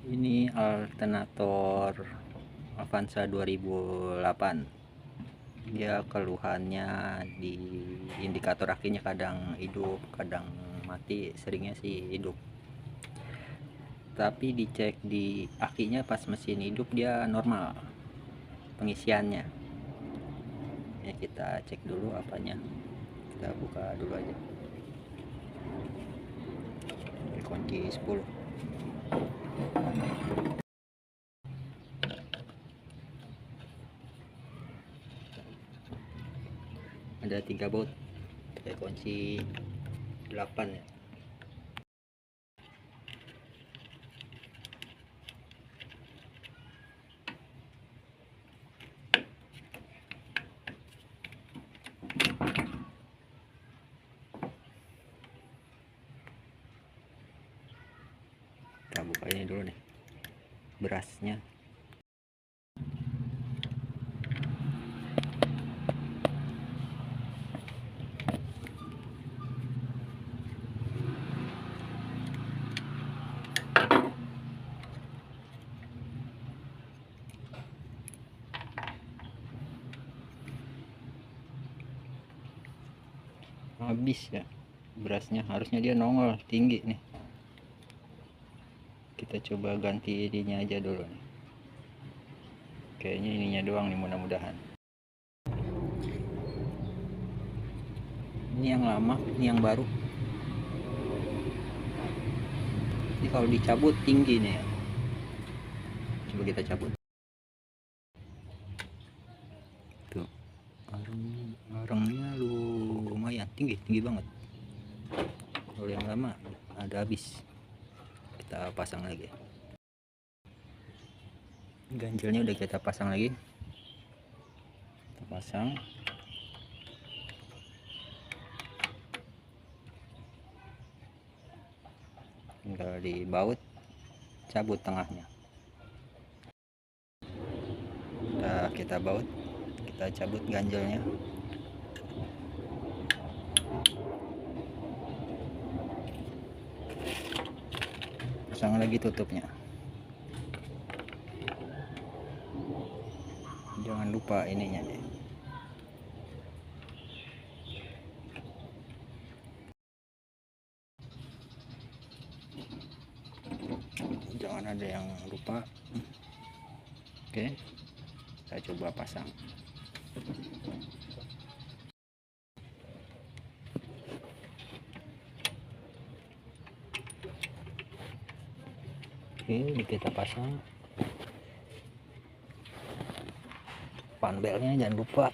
Ini alternator Avanza 2008. Dia keluhannya di indikator akinya kadang hidup, kadang mati, seringnya sih hidup. Tapi dicek di akinya pas mesin hidup dia normal pengisiannya. Ya kita cek dulu apanya. Kita buka dulu aja. Kunci 10. Ada 3 baut. Pakai kunci 8 ya. Kita buka ini dulu nih, berasnya. Habis ya berasnya, harusnya dia nongol tinggi nih. Kita coba ganti ininya aja dulu nih. Kayaknya ininya doang nih, mudah-mudahan. Ini yang lama, ini yang baru. Ini kalau dicabut tinggi nih ya. Coba kita cabut. Tuh, arangnya lumayan tinggi banget. Kalau yang lama ada habis. Kita pasang lagi. Ganjelnya udah kita pasang lagi. Kita pasang. Tinggal dibaut, cabut tengahnya. Udah kita baut, kita cabut ganjelnya. Pasang lagi tutupnya. Jangan lupa ininya deh. Jangan ada yang lupa. Oke, kita coba pasang. Oke, ini kita pasang. Panbelnya jangan lupa.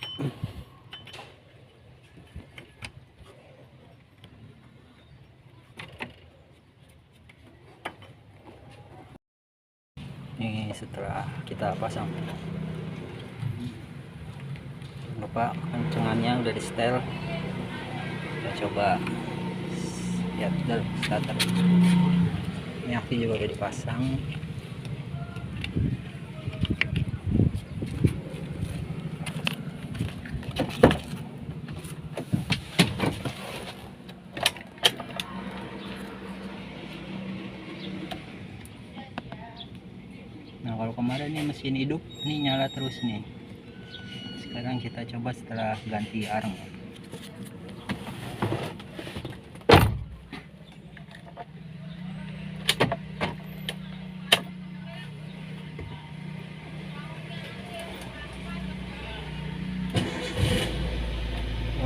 Ini setelah kita pasang, jangan lupa kencengannya udah di setel. Kita coba lihat dalam starter. Ini aki juga udah dipasang. Nah, kalau kemarin nih mesin hidup ini nyala terus nih. Sekarang kita coba setelah ganti arang.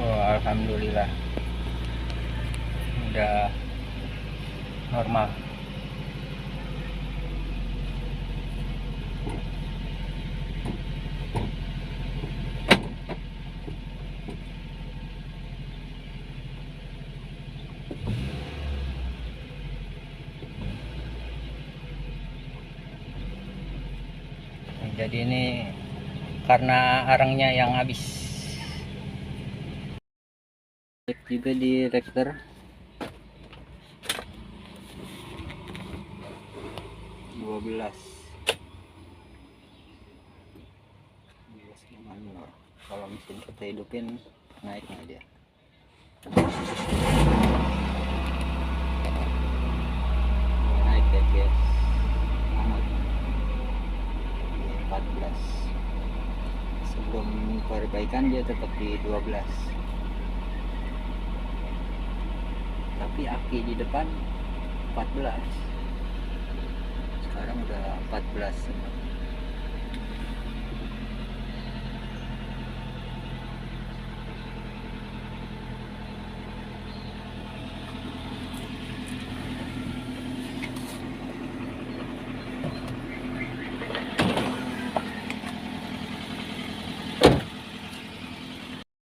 Oh, alhamdulillah udah normal. Jadi ini karena arangnya yang habis. Cek juga di rektor. 12. Kalau mesin kita hidupin naik nggak dia? Naik ya guys. perbaikan dia tetap di 12, tapi aki di depan 14, sekarang udah 14 semua.